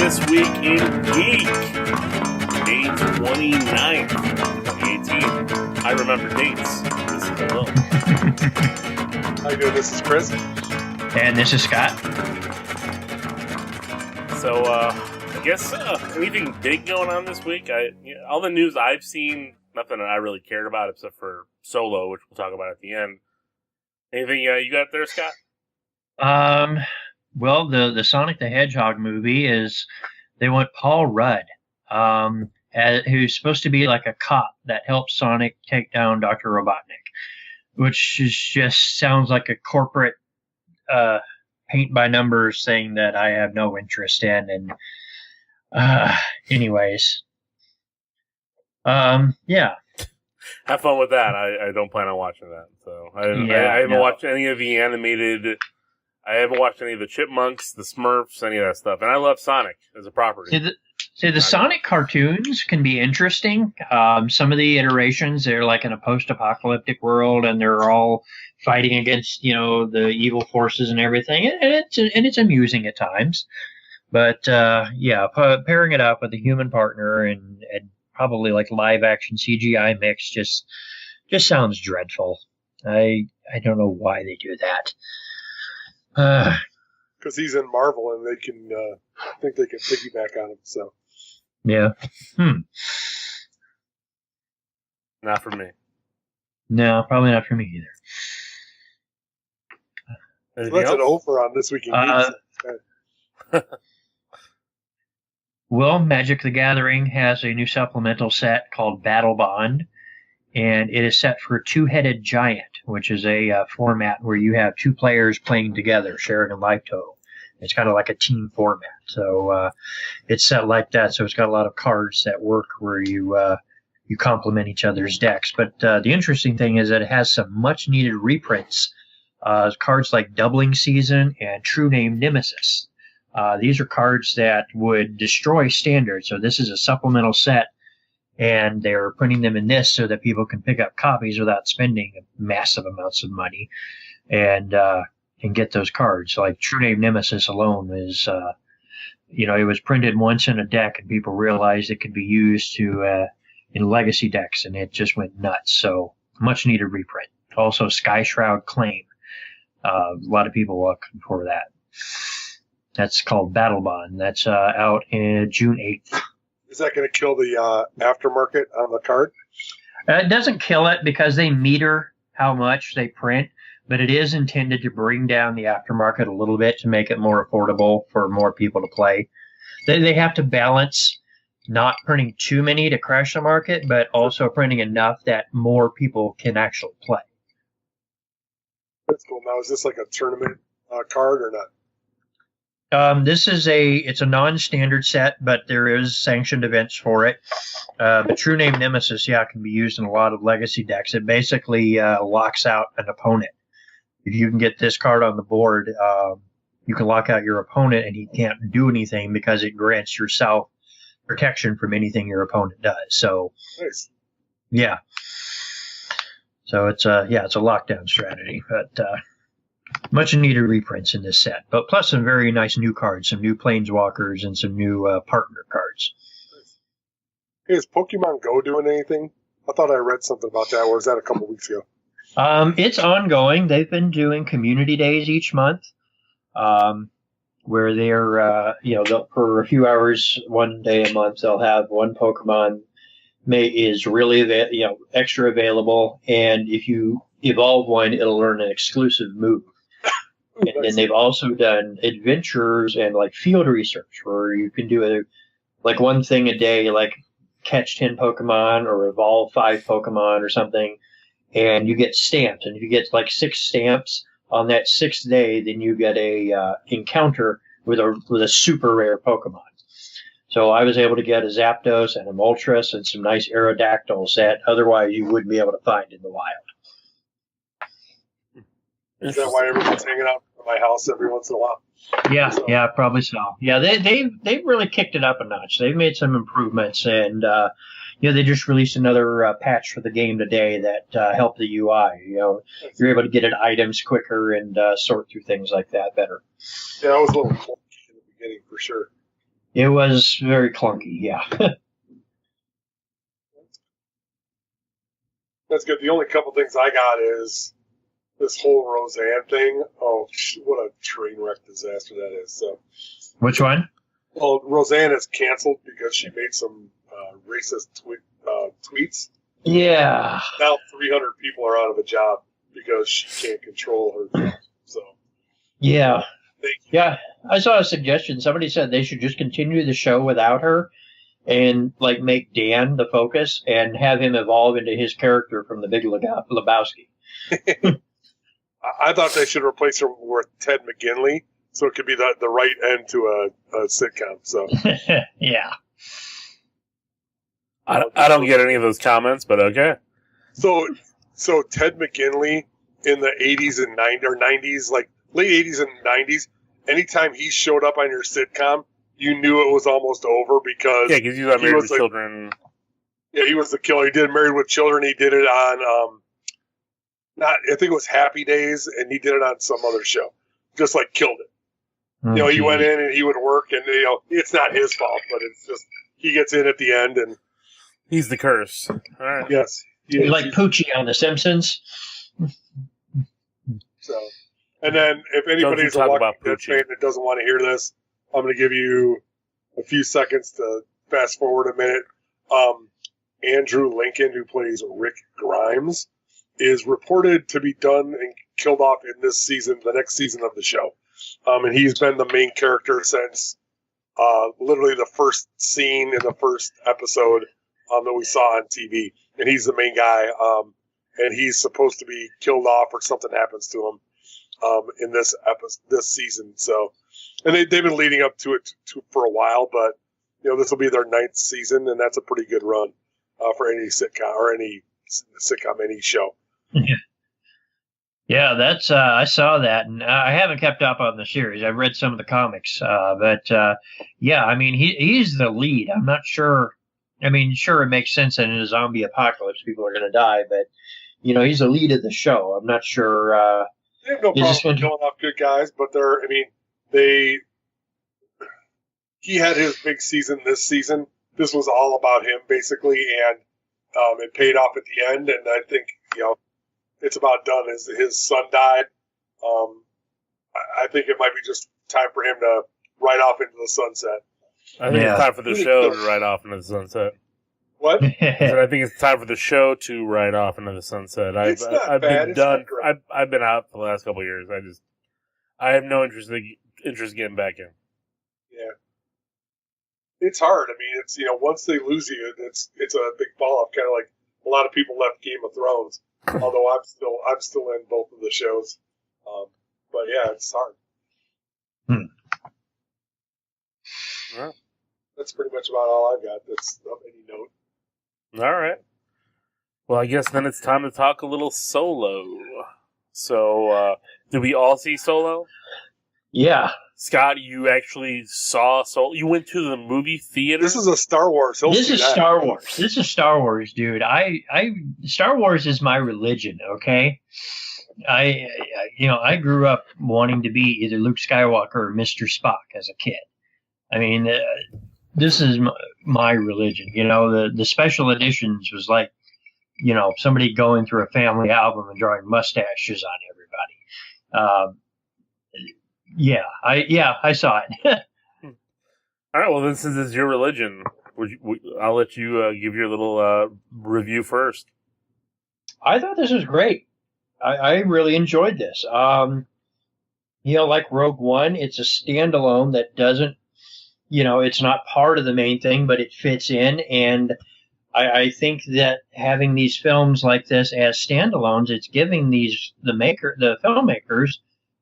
This Week in Geek, May 29th, 2018. I remember dates. This is Hello. How you doing? This is Chris. And this is Scott. So, I guess anything big going on this week? All the news I've seen, nothing that I really cared about except for Solo, which we'll talk about at the end. Anything you got there, Scott? Well, the Sonic the Hedgehog movie is, they want Paul Rudd, who's supposed to be like a cop that helps Sonic take down Dr. Robotnik, which just sounds like a corporate paint by numbers thing that I have no interest in. And anyways, yeah. Have fun with that. I don't plan on watching that. So I haven't watched any of the animated. I haven't watched any of the Chipmunks, the Smurfs, any of that stuff. And I love Sonic as a property. The Sonic cartoons can be interesting. Some of the iterations, they're like in a post-apocalyptic world, and they're all fighting against, the evil forces and everything. And it's amusing at times. But, pairing it up with a human partner and probably like live-action CGI mix just sounds dreadful. I don't know why they do that. Because he's in Marvel and they can think they can piggyback on him. So yeah, not for me. No, probably not for me either. So that's an over on This Week in Geek. Well, Magic the Gathering has a new supplemental set called Battle Bond, and it is set for Two-Headed Giant, which is a format where you have two players playing together, sharing a life total. It's kind of like a team format. So it's set like that. So it's got a lot of cards that work where you complement each other's decks. But the interesting thing is that it has some much-needed reprints. Cards like Doubling Season and True Name Nemesis. These are cards that would destroy Standard. So this is a supplemental set. And they're putting them in this so that people can pick up copies without spending massive amounts of money and get those cards. Like True Name Nemesis alone is, it was printed once in a deck and people realized it could be used in legacy decks and it just went nuts. So much needed reprint. Also Sky Shroud Claim. A lot of people looking for that. That's called Battle Bond. That's out in June 8th. Is that going to kill the aftermarket on the card? It doesn't kill it because they meter how much they print, but it is intended to bring down the aftermarket a little bit to make it more affordable for more people to play. They have to balance not printing too many to crash the market, but also printing enough that more people can actually play. That's cool. Now, is this like a tournament card or not? It's a non-standard set, but there is sanctioned events for it. But True Name Nemesis, can be used in a lot of legacy decks. It basically locks out an opponent. If you can get this card on the board, you can lock out your opponent and he can't do anything because it grants yourself protection from anything your opponent does. So, nice. Yeah. So it's a lockdown strategy, but much needed reprints in this set, but plus some very nice new cards, some new Planeswalkers, and some new partner cards. Hey, is Pokemon Go doing anything? I thought I read something about that, or was that a couple weeks ago? It's ongoing. They've been doing community days each month, where they're, for a few hours, one day a month, they'll have one Pokemon is really, extra available, and if you evolve one, it'll learn an exclusive move. And then they've also done adventures and like field research where you can do one thing a day, like catch 10 Pokemon or evolve 5 Pokemon or something, and you get stamps. And if you get like 6 stamps on that 6th day, then you get a encounter with a super rare Pokemon. So I was able to get a Zapdos and a Moltres and some nice Aerodactyls that otherwise you wouldn't be able to find in the wild. Is that why everyone's hanging out at my house every once in a while? Yeah, probably so. Yeah, they've really kicked it up a notch. They've made some improvements, and they just released another patch for the game today that helped the UI. You're able to get at items quicker and sort through things like that better. Yeah, that was a little clunky in the beginning for sure. It was very clunky, yeah. That's good. The only couple things I got is this whole Roseanne thing. Oh, what a train wreck disaster that is. So, Which one? well, Roseanne is canceled because she made some racist tweets. Yeah. Now 300 people are out of a job because she can't control her job. So, Yeah. thank you. Yeah. I saw a suggestion. Somebody said they should just continue the show without her and like make Dan the focus and have him evolve into his character from the Big Lebowski. I thought they should replace her with Ted McGinley, so it could be the right end to a sitcom. So Yeah. I don't get any of those comments, but okay. So Ted McGinley in the 80s and 90s, like late 80s and 90s, anytime he showed up on your sitcom, you knew it was almost over because Yeah, because you got married with children. Yeah, he was the killer. He did Married with Children. He did it on I think it was Happy Days, and he did it on some other show. Just like killed it. Oh, He went in and he would work, and it's not his fault, but it's just he gets in at the end, and He's the curse. All right. yes, like Poochie on The Simpsons. So, and then if anybody's a talk Walking about Dead Poochie. fan that doesn't want to hear this, I'm going to give you a few seconds to fast forward a minute. Andrew Lincoln, who plays Rick Grimes, is reported to be done and killed off in this season, the next season of the show. And he's been the main character since literally the first scene in the first episode that we saw on TV. And he's the main guy. And he's supposed to be killed off or something happens to him in this season. So, and they've been leading up to it for a while, but this will be their 9th season, and that's a pretty good run for any sitcom or any show. Yeah, that's I saw that, and I haven't kept up on the series. I've read some of the comics, but yeah, I mean he's the lead. I'm not sure. I mean, sure, it makes sense that in a zombie apocalypse people are going to die, but he's the lead of the show. I'm not sure. They have no problem killing off good guys, but he had his big season this season. This was all about him basically, and it paid off at the end. And I think it's about done. His son died. I think it might be just time for him to ride off into the sunset. I think it's time for the show to ride off into the sunset. What? I think it's time for the show to ride off into the sunset. I've been done. I've been out for the last couple of years. I have no interest getting back in. Yeah, it's hard. I mean, it's once they lose you, it's a big fall off. Kind of like a lot of people left Game of Thrones. Although I'm still in both of the shows. But yeah, it's hard. Yeah. That's pretty much about all I've got. That's of any note. All right. Well, I guess then it's time to talk a little Solo. So, did we all see Solo? Yeah. Scott, you actually saw Solo? You went to the movie theater? This is a Star Wars. This is Star Wars. This is Star Wars, dude. Star Wars is my religion, okay? I grew up wanting to be either Luke Skywalker or Mr. Spock as a kid. I mean, this is my religion. The special editions was like, somebody going through a family album and drawing mustaches on everybody. I saw it. All right. Well, then, since it's your religion, I'll let you give your little review first. I thought this was great. I really enjoyed this. Like Rogue One, it's a standalone that doesn't, it's not part of the main thing, but it fits in. And I think that having these films like this as standalones, it's giving the filmmakers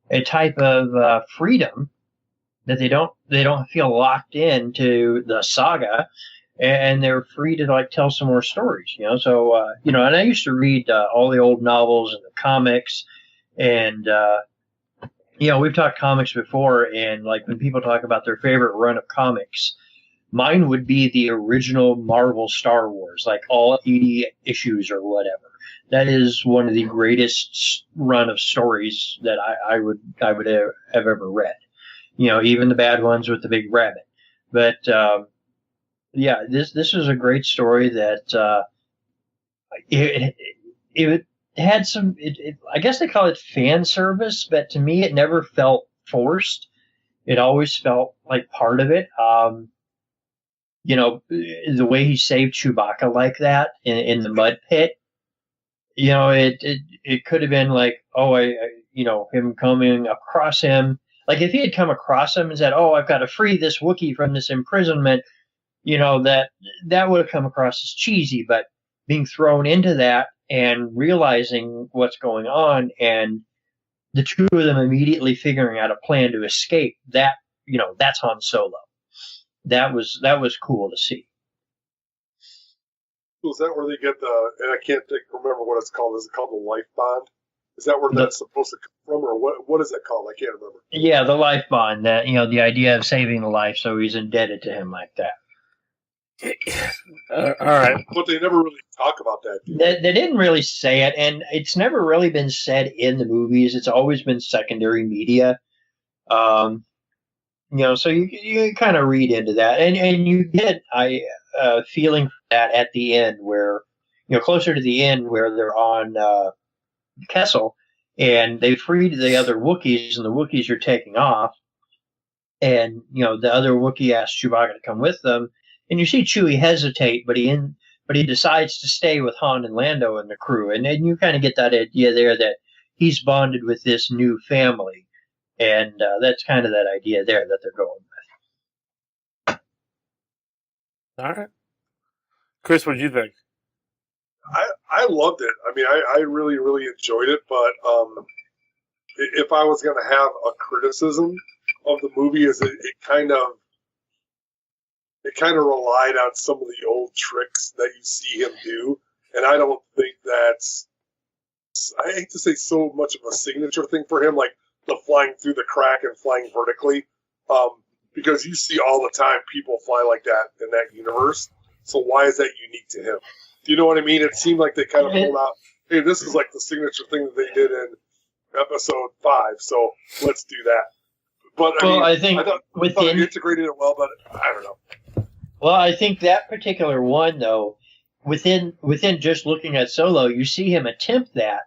a type of freedom that they don't feel locked into the saga, and they're free to tell some more stories. So and I used to read all the old novels and the comics, and we've talked comics before, and when people talk about their favorite run of comics, mine would be the original Marvel Star Wars, all 80 issues or whatever. That is one of the greatest run of stories that I would have ever read. Even the bad ones with the big rabbit. But yeah, this is a great story that it had some. I guess they call it fan service, but to me, it never felt forced. It always felt like part of it. The way he saved Chewbacca like that in the mud pit. It could have been like, him coming across him. Like if he had come across him and said, "Oh, I've got to free this Wookiee from this imprisonment," that would have come across as cheesy. But being thrown into that and realizing what's going on, and the two of them immediately figuring out a plan to escape, that's Han Solo. That was cool to see. So is that where they get and I can't remember what it's called. Is it called the life bond? Is that where that's supposed to come from, or what is that called? I can't remember. Yeah, the life bond. That the idea of saving a life, so he's indebted to him like that. All right, but they never really talk about that. They didn't really say it, and it's never really been said in the movies. It's always been secondary media. So you kind of read into that, and you get a feeling that at the end, where closer to the end, where they're on Kessel, and they freed the other Wookiees, and the Wookiees are taking off, and the other Wookiee asks Chewbacca to come with them, and you see Chewie hesitate, but he decides to stay with Han and Lando and the crew, and then you kind of get that idea there that he's bonded with this new family, and that's kind of that idea there that they're going with. All right, Chris, what did you think? I loved it. I mean, I really, really enjoyed it. But if I was going to have a criticism of the movie, is it kind of relied on some of the old tricks that you see him do, and I don't think that's. I hate to say so much of a signature thing for him, like the flying through the crack and flying vertically, because you see all the time people fly like that in that universe. So why is that unique to him? Do you know what I mean? It seemed like they kind of pulled out, hey, this is like the signature thing that they did in episode 5, so let's do that. But I thought it integrated it well, but I don't know. Well, I think that particular one, though, within just looking at Solo, you see him attempt that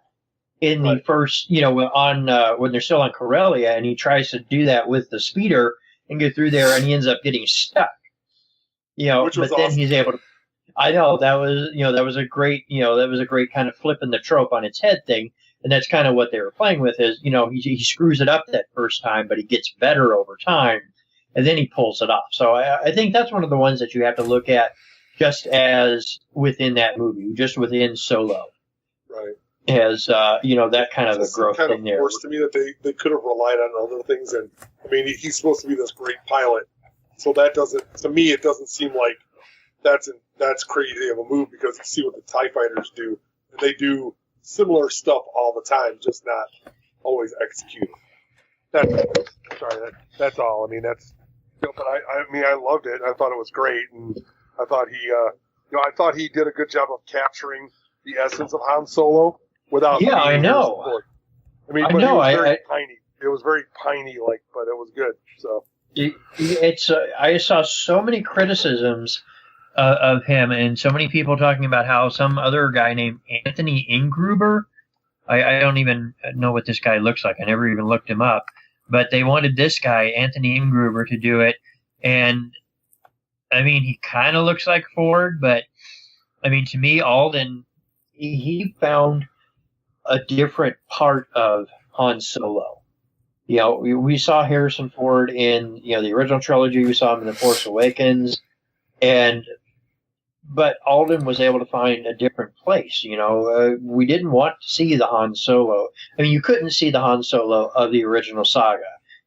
in the first, when they're still on Corellia, and he tries to do that with the speeder and get through there, and he ends up getting stuck. Which was but then awesome. He's able to. I know that was a great kind of flipping the trope on its head thing, and that's kind of what they were playing with. Is he screws it up that first time, but he gets better over time, and then he pulls it off. So I think that's one of the ones that you have to look at just as within that movie, just within Solo, right? As that kind of a growth kind thing of there. Forced to me that they could have relied on other things, and I mean he's supposed to be this great pilot, so that doesn't, to me, it doesn't seem like that's crazy of a move, because you see what the TIE fighters do, and they do similar stuff all the time, just not always executed. That's all. I mean, but I loved it. I thought it was great, and I thought he did a good job of capturing the essence of Han Solo without. Yeah, I know. I mean, but it was very piney. It was very piney, but it was good. So I saw so many criticisms of him, and so many people talking about how some other guy named Anthony Ingruber, I don't even know what this guy looks like. I never even looked him up, but they wanted this guy, Anthony Ingruber, to do it. And I mean, he kind of looks like Ford, but I mean, to me, Alden, he found a different part of Han Solo. We saw Harrison Ford in, the original trilogy. We saw him in The Force Awakens, but Alden was able to find a different place. We didn't want to see the Han Solo. I mean, you couldn't see the Han Solo of the original saga.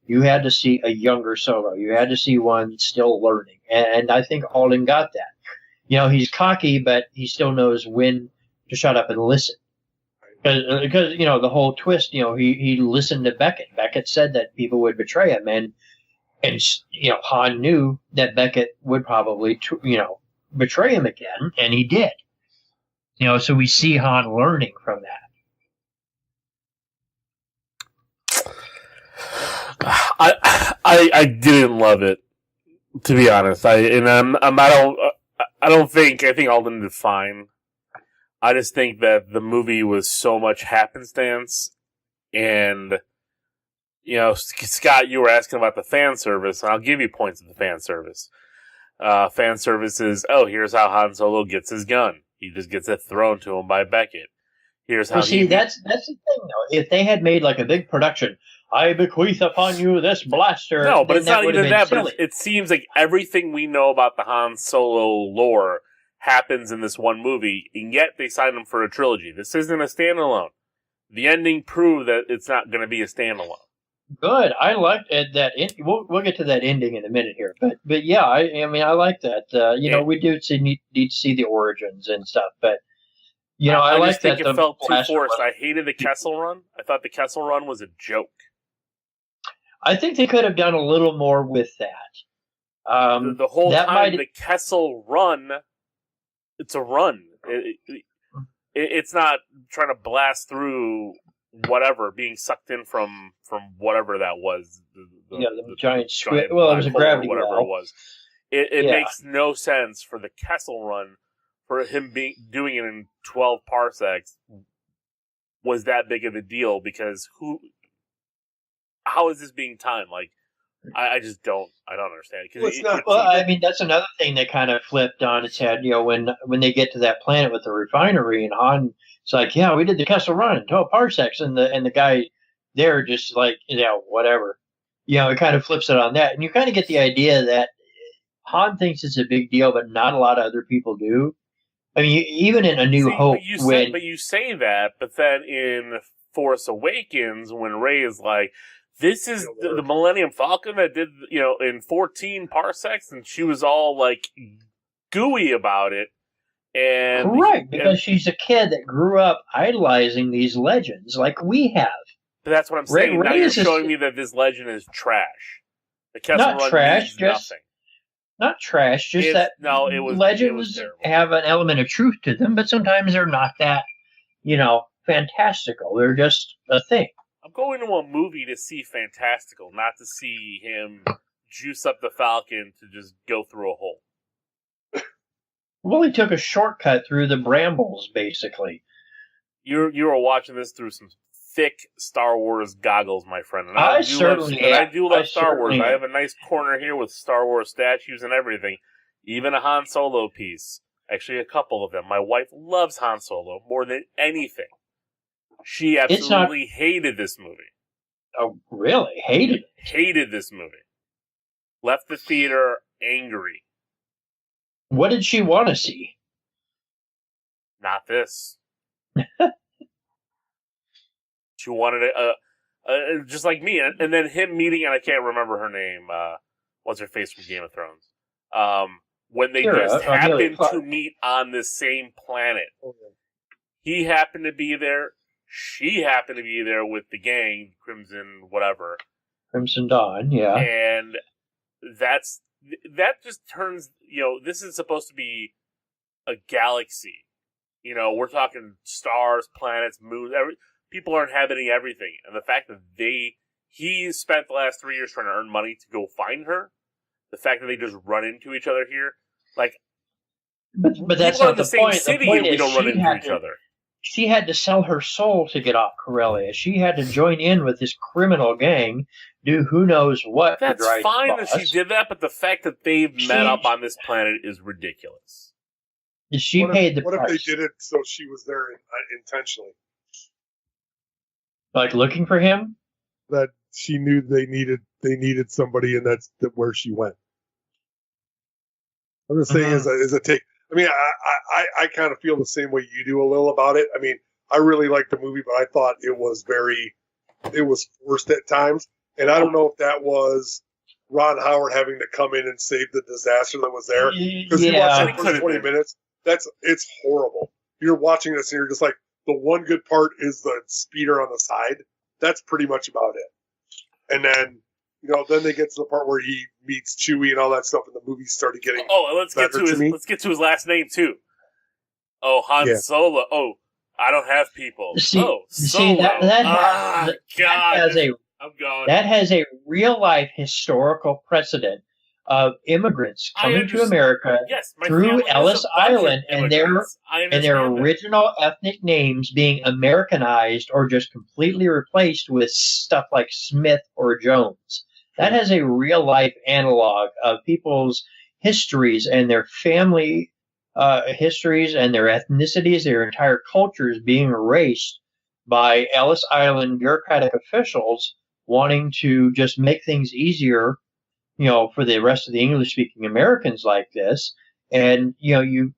You had to see a younger Solo. You had to see one still learning. And I think Alden got that. He's cocky, but he still knows when to shut up and listen. Because the whole twist, he listened to Beckett. Beckett said that people would betray him. And Han knew that Beckett would probably, betray him again, and he did. So we see Han learning from that. I didn't love it. To be honest, I think Alden did fine. I just think that the movie was so much happenstance, and Scott, you were asking about the fan service, and I'll give you points of the fan service. Fan service is, here's how Han Solo gets his gun. He just gets it thrown to him by Beckett. Here's how. That's the thing, though. If they had made like a big production, I bequeath upon you this blaster. No, but it's not even that. Silly. But it seems like everything we know about the Han Solo lore happens in this one movie, and yet they signed him for a trilogy. This isn't a standalone. The ending proved that it's not going to be a standalone. Good. I liked that. We'll get to that ending in a minute here, but yeah, I mean, I like that. We do need to see the origins and stuff, but I like just think that. It felt too forced. I hated the Kessel Run. I thought the Kessel Run was a joke. I think they could have done a little more with that. The whole time, the Kessel Run, it's a run. It's not trying to blast through whatever, being sucked in from whatever that was. The giant squid. Well, it was a gravity whatever well. It was. It makes no sense for the Kessel Run, for him doing it in 12 parsecs, was that big of a deal, because how is this being timed? Like, I just don't understand. I mean, that's another thing that kind of flipped on its head. When they get to that planet with the refinery, and Han, it's like, yeah, we did the Kessel Run in 12 parsecs, and the guy there just like, whatever. It kind of flips it on that, and you kind of get the idea that Han thinks it's a big deal, but not a lot of other people do. I mean, even in A New Hope, but you say that, but then in Force Awakens, when Rey is like, this is the Millennium Falcon that did, in 14 parsecs, and she was all like gooey about it. And correct, because she's a kid that grew up idolizing these legends like we have. But that's what I'm saying. Now you're showing me that this legend is trash. The Kessel Run means nothing. Not trash, just legends have an element of truth to them, but sometimes they're not that, fantastical. They're just a thing. I'm going to a movie to see fantastical, not to see him juice up the Falcon to just go through a hole. Well, he took a shortcut through the brambles, basically. You were watching this through some thick Star Wars goggles, my friend. And I do love Star Wars. I have a nice corner here with Star Wars statues and everything. Even a Han Solo piece. Actually, a couple of them. My wife loves Han Solo more than anything. She absolutely hated this movie. Oh, really? Hated it? Hated this movie. Left the theater angry. What did she want to see? Not this. She wanted it, just like me. And then him meeting, and I can't remember her name, what's her face from Game of Thrones. When they just happened to meet on the same planet. He happened to be there. She happened to be there with the gang, Crimson whatever. Crimson Dawn, yeah. And that just turns, this is supposed to be a galaxy. We're talking stars, planets, moons, people are inhabiting everything. And the fact that he spent the last 3 years trying to earn money to go find her, the fact that they just run into each other here, like, but that's not the point. City, and we don't run into each other. She had to sell her soul to get off Corellia. She had to join in with this criminal gang, do who knows what. That's fine that she did that, but the fact that they've met up on this planet is ridiculous. She paid the price. What if they did it so she was there intentionally? Like looking for him? That she knew they needed somebody, and that's where she went. I'm just saying, as a take. I mean, I kind of feel the same way you do a little about it. I mean, I really liked the movie, but I thought it was forced at times. And I don't know if that was Ron Howard having to come in and save the disaster that was there. Because you watch the first 20 minutes, it's horrible. You're watching this and you're just like, the one good part is the speeder on the side. That's pretty much about it. And then, then they get to the part where he meets Chewie and all that stuff, and the movie started getting. Oh, let's get to his last name too. Oh, Han Solo. Oh, I don't have people. Solo. That has a real life historical precedent of immigrants I coming to understand. America Yes, my through family is Ellis a bunch of Island and immigrants. I their understand that. original ethnic names being Americanized or just completely replaced with stuff like Smith or Jones. That has a real life analog of people's histories and their family histories and their ethnicities, their entire cultures being erased by Ellis Island bureaucratic officials wanting to just make things easier, for the rest of the English-speaking Americans like this. And, you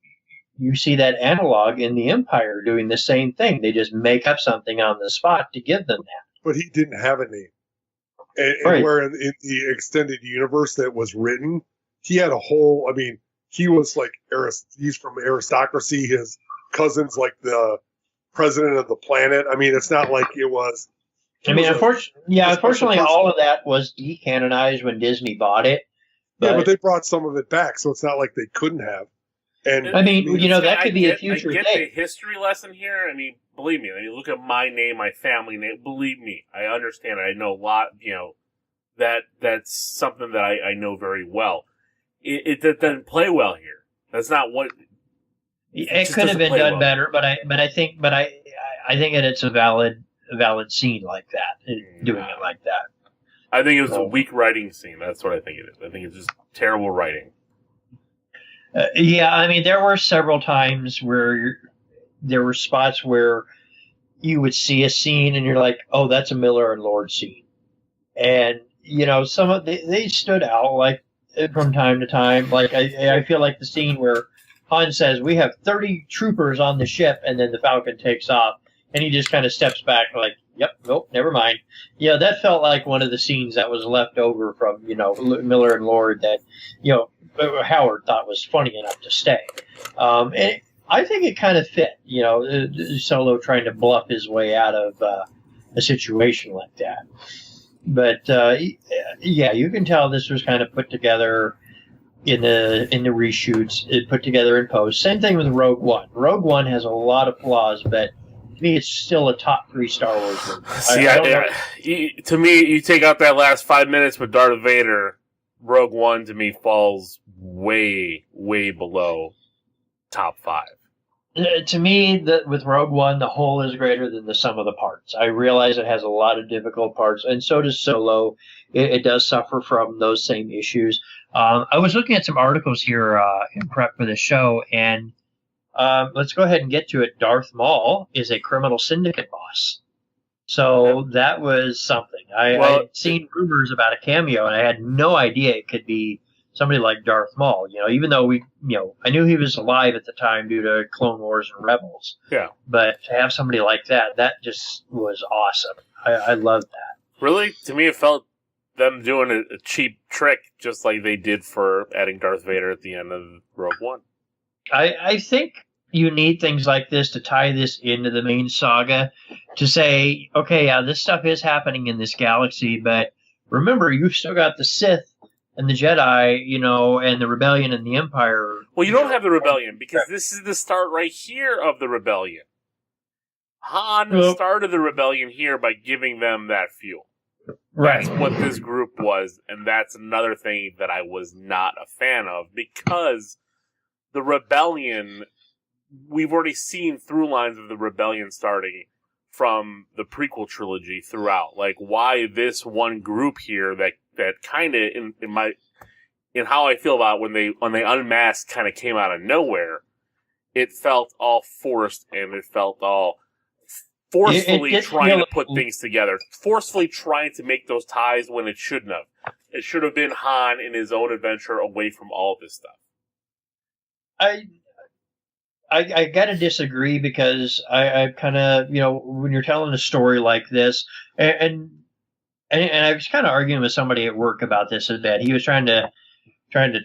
see that analog in the Empire doing the same thing. They just make up something on the spot to give them that. But he didn't have a name. And Right. where in the extended universe that was written, he had a whole, he was like, he's from aristocracy. His cousin's like the president of the planet. It's not like it was. Unfortunately, all of that was decanonized when Disney bought it. But they brought some of it back, so it's not like they couldn't have. And that could be a future thing. I get thing. the history lesson here. Believe me. Look at my name, my family name. Believe me, I understand. I know a lot. That's something that I know very well. It doesn't play well here. That's not what. It could have been done better, but I think that it's a valid scene like that, doing it like that. I think it was a weak writing scene. That's what I think it is. I think it's just terrible writing. There were several times where there were spots where you would see a scene and you're like, oh, that's a Miller and Lord scene. And, some of they stood out like from time to time. Like I feel like the scene where Han says, we have 30 troopers on the ship, and then the Falcon takes off and he just kind of steps back like, yep, nope, never mind. That felt like one of the scenes that was left over from, Miller and Lord that, Howard thought was funny enough to stay. And I think it kind of fit, Solo trying to bluff his way out of a situation like that. But, you can tell this was kind of put together in the reshoots, it put together in post. Same thing with Rogue One. Rogue One has a lot of flaws, but to me, it's still a top 3 Star Wars movie. To me, you take out that last 5 minutes with Darth Vader, Rogue One to me falls way, way below top 5. To me, with Rogue One, the whole is greater than the sum of the parts. I realize it has a lot of difficult parts, and so does Solo. It does suffer from those same issues. I was looking at some articles here in prep for the show, and let's go ahead and get to it. Darth Maul is a criminal syndicate boss. So that was something. I'd seen rumors about a cameo, and I had no idea it could be somebody like Darth Maul. Even though I knew he was alive at the time due to Clone Wars and Rebels. Yeah. But to have somebody like that just was awesome. I loved that. Really? To me, it felt them doing a cheap trick, just like they did for adding Darth Vader at the end of Rogue One. I think you need things like this to tie this into the main saga, to say, okay, this stuff is happening in this galaxy, but remember, you've still got the Sith and the Jedi, and the Rebellion and the Empire. Well, you don't have the Rebellion, because this is the start right here of the Rebellion. Han started the Rebellion here by giving them that fuel. Right. That's what this group was, and that's another thing that I was not a fan of, because the Rebellion, we've already seen through lines of the Rebellion starting from the prequel trilogy throughout. Like, why this one group here that kind of, in how I feel about when they unmasked, kind of came out of nowhere, it felt all forced, and it felt all forcefully trying to put things together, forcefully trying to make those ties when it shouldn't have. It should have been Han in his own adventure away from all this stuff. I gotta disagree, because I kind of, when you're telling a story like this, and I was kind of arguing with somebody at work about this a bit. He was trying to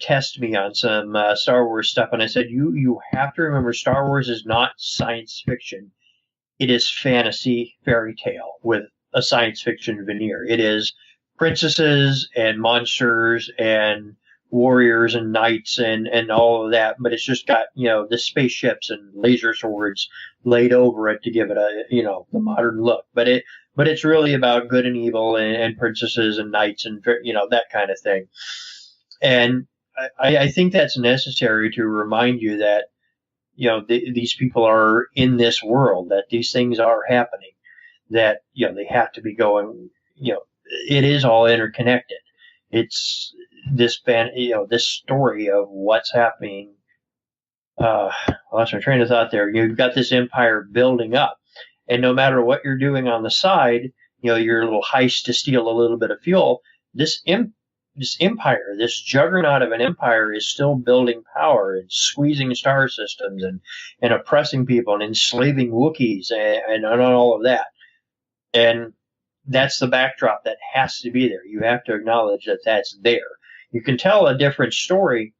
test me on some Star Wars stuff, and I said, you have to remember, Star Wars is not science fiction. It is fantasy fairy tale with a science fiction veneer. It is princesses and monsters and warriors and knights and all of that, but it's just got, the spaceships and laser swords laid over it to give it a, the modern look. But it's really about good and evil and princesses and knights and, that kind of thing. And I think that's necessary to remind you that, these people are in this world, that these things are happening, that, they have to be going, it is all interconnected. It's this this story of what's happening. I lost my train of thought there. You've got this empire building up, and no matter what you're doing on the side, your little heist to steal a little bit of fuel, this empire, this juggernaut of an empire, is still building power and squeezing star systems and oppressing people and enslaving Wookiees and all of that. And that's the backdrop that has to be there. You have to acknowledge that that's there. You can tell a different story,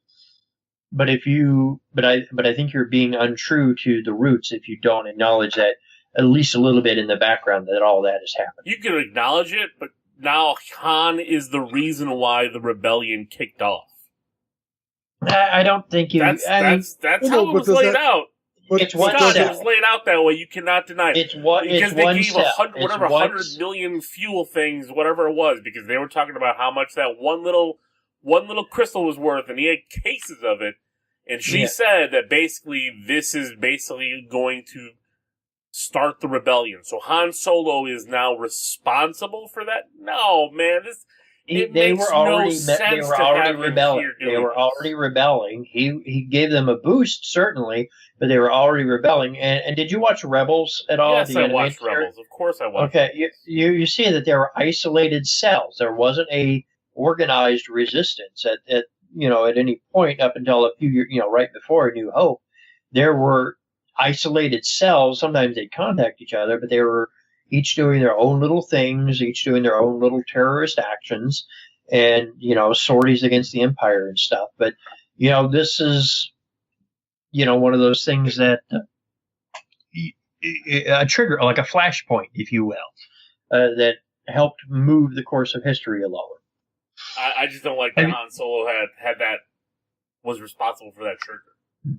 but I think you're being untrue to the roots if you don't acknowledge that at least a little bit in the background that all that is happening. You can acknowledge it, but now Han is the reason why the rebellion kicked off. I don't think you. That's how it was laid out. It's one Scott, step. it was laid out that way. You cannot deny it. It's one. Because it's they one gave step. 100 million fuel things, whatever it was, because they were talking about how much that one little crystal was worth, and he had cases of it. And she said that basically this is basically going to start the rebellion. So Han Solo is now responsible for that? No, man. They were already rebelling. They were already rebelling. He gave them a boost, certainly, but they were already rebelling. And did you watch Rebels at all? Yes, I watched Rebels. Of course I watched. Okay, you see that there were isolated cells. There wasn't a organized resistance at any point up until a few years, right before A New Hope. There were isolated cells. Sometimes they'd contact each other, but they were each doing their own little things, each doing their own little terrorist actions, and sorties against the Empire and stuff. But this is one of those things that a trigger, like a flashpoint, if you will, that helped move the course of history along. I just don't like that Han Solo was responsible for that trigger.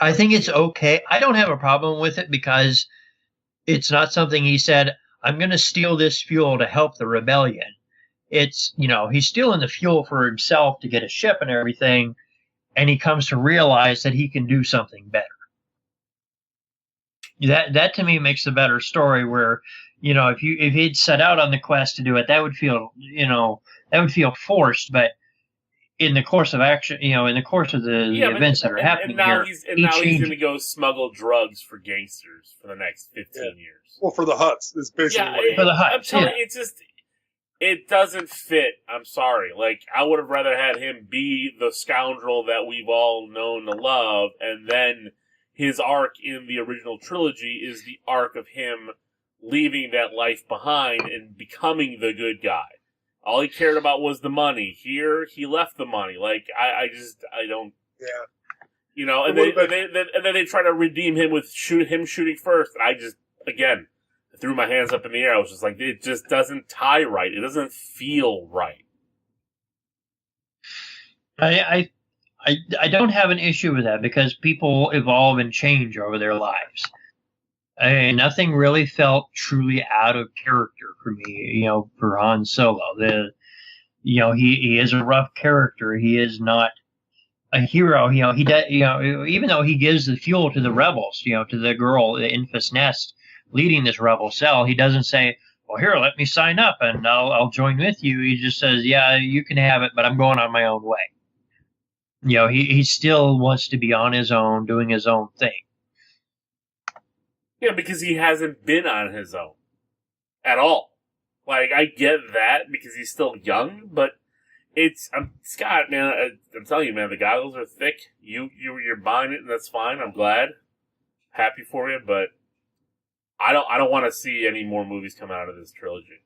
I think it's okay. I don't have a problem with it because it's not something he said, I'm going to steal this fuel to help the rebellion. It's, he's stealing the fuel for himself to get a ship and everything, and he comes to realize that he can do something better. That to me makes a better story where, if he'd set out on the quest to do it, that would feel forced, but in the course of action, in the course of the events that are happening here, he's going to go smuggle drugs for gangsters for the next 15 years. Well, for the Hutts, it's basically for the Hutts. I'm telling you, it doesn't fit. I'm sorry. Like, I would have rather had him be the scoundrel that we've all known to love, and then his arc in the original trilogy is the arc of him leaving that life behind and becoming the good guy. All he cared about was the money. Here, he left the money. Like, I don't. Yeah. And then they try to redeem him with him shooting first. And I just, again, threw my hands up in the air. I was just like, it just doesn't tie right. It doesn't feel right. I don't have an issue with that because people evolve and change over their lives. Nothing really felt truly out of character for me, for Han Solo. He is a rough character. He is not a hero. Even though he gives the fuel to the rebels, to the girl, the Infus Nest, leading this rebel cell, he doesn't say, well, here, let me sign up and I'll join with you. He just says, yeah, you can have it, but I'm going on my own way. He still wants to be on his own, doing his own thing. Yeah, because he hasn't been on his own at all. Like, I get that because he's still young, but Scott, man, I'm telling you, man, the goggles are thick. You're buying it, and that's fine. I'm glad, happy for you, but I don't want to see any more movies come out of this trilogy.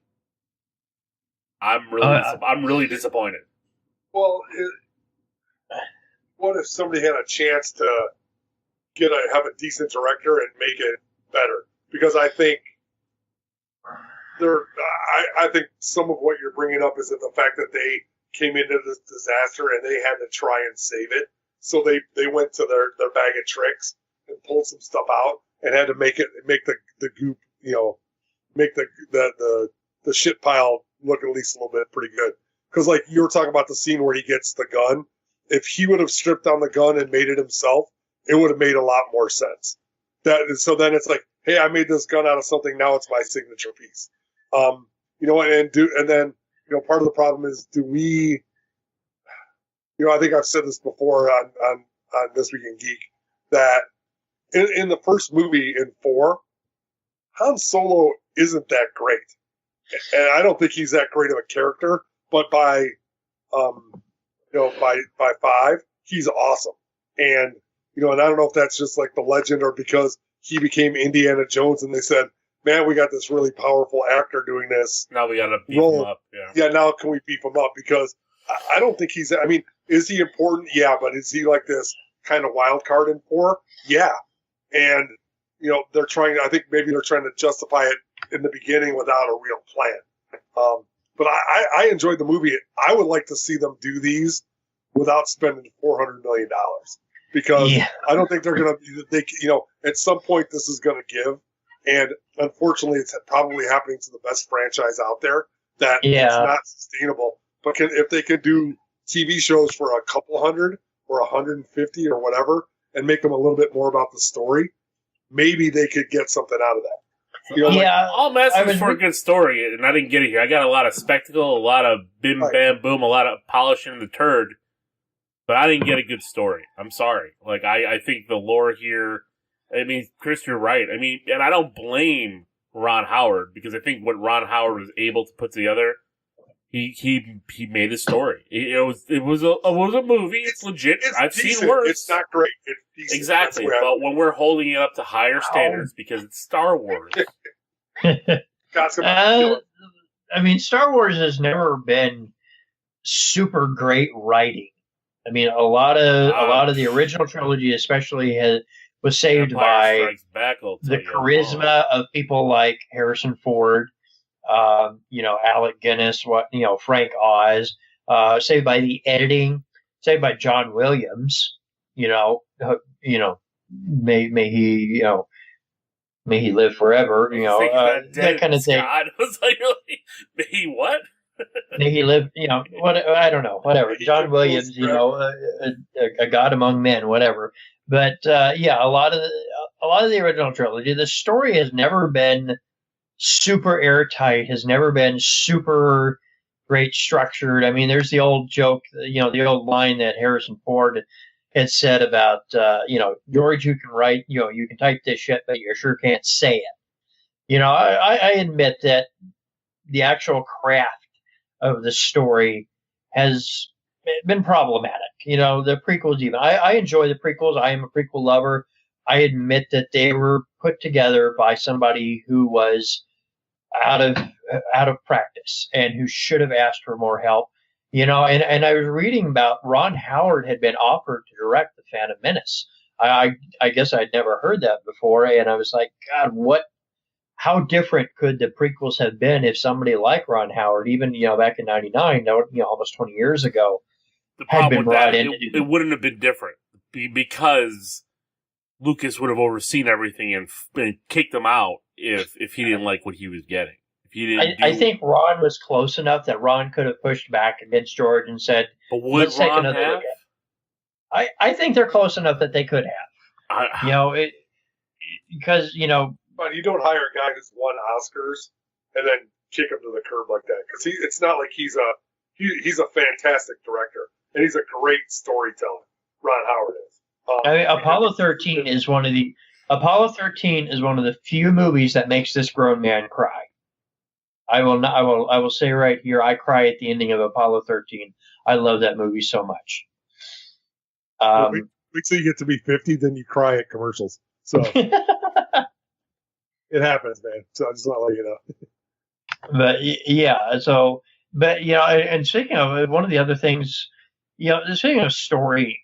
I'm really disappointed. Well, what if somebody had a chance to have a decent director and make it better? Because I think I think some of what you're bringing up is that the fact that they came into this disaster and they had to try and save it, so they went to their bag of tricks and pulled some stuff out and had to make the goop, make the shit pile look at least a little bit pretty good. because like you were talking about the scene where he gets the gun. If he would have stripped down the gun and made it himself, it would have made a lot more sense. So then it's like, hey, I made this gun out of something. Now it's my signature piece. And then part of the problem is, do we? I think I've said this before on This Week in Geek that in the first movie in 4, Han Solo isn't that great, and I don't think he's that great of a character. But by 5, he's awesome, and and I don't know if that's just like the legend or because he became Indiana Jones and they said, man, we got this really powerful actor doing this. Now we got to beef him up. Yeah, now can we beef him up? Because I don't think he's, I mean, is he important? Yeah, but is he like this kind of wild card in 4? Yeah. And, I think maybe they're trying to justify it in the beginning without a real plan. But I enjoyed the movie. I would like to see them do these without spending $400 million. Because I don't think they're going to, at some point this is going to give. And unfortunately, it's probably happening to the best franchise out there that it's not sustainable. But if they could do TV shows for a couple hundred or 150 or whatever and make them a little bit more about the story, maybe they could get something out of that. All I'm asking is for a good story, and I didn't get it here. I got a lot of spectacle, a lot of bim, bam, boom, a lot of polishing the turd. But I didn't get a good story. I'm sorry. Like, I think the lore here, I mean, Chris, you're right. I mean, and I don't blame Ron Howard, because I think what Ron Howard was able to put together, he made a story. It was a movie. It's legit. I've decent. seen worse. It's not great. It's decent. Exactly. But when we're holding it up to higher standards, because it's Star Wars. I mean, Star Wars has never been super great writing. I mean, a lot of the original trilogy, especially, was saved by the charisma of people like Harrison Ford, Alec Guinness, Frank Oz, saved by the editing, saved by John Williams. May he live forever. That kind of thing. I was like, may he what? He lived, what, I don't know, whatever. John Williams, a god among men, whatever. But a lot of the original trilogy, the story has never been super airtight, has never been super great structured. I mean, there's the old joke, the old line that Harrison Ford had said about, George, you can write, you can type this shit, but you sure can't say it. I admit that the actual craft of the story has been problematic. The prequels even. I enjoy the prequels. I am a prequel lover. I admit that they were put together by somebody who was out of practice and who should have asked for more help. And I was reading about Ron Howard had been offered to direct The Phantom Menace. I guess I'd never heard that before, and I was like, God, how different could the prequels have been if somebody like Ron Howard, even back in '99, almost 20 years ago, had been brought in? It wouldn't have been different because Lucas would have overseen everything and kicked him out if he didn't like what he was getting. If he didn't, I think Ron was close enough that Ron could have pushed back against George and said, "But would Ron have?" Look at. I think they're close enough that they could have. Because But you don't hire a guy who's won Oscars and then kick him to the curb like that, because it's not like he's a fantastic director and he's a great storyteller. Ron Howard is. Apollo 13 is one of the few movies that makes this grown man cry. I will say right here, I cry at the ending of Apollo 13. I love that movie so much. Wait till you get to be 50, then you cry at commercials. So. It happens, man. So I just want to let you know. And speaking of one of the other things, speaking of story,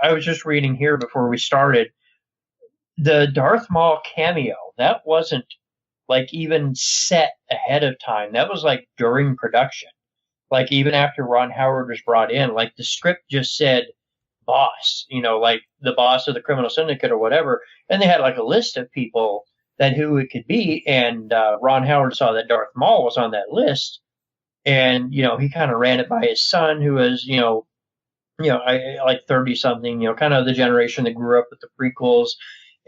I was just reading here before we started, the Darth Maul cameo, that wasn't like even set ahead of time. That was like during production. Like even after Ron Howard was brought in, like the script just said boss, like the boss of the criminal syndicate or whatever. And they had like a list of people that who it could be, and Ron Howard saw that Darth Maul was on that list, And, he kind of ran it by his son, who was, like 30 something, kind of the generation that grew up with the prequels.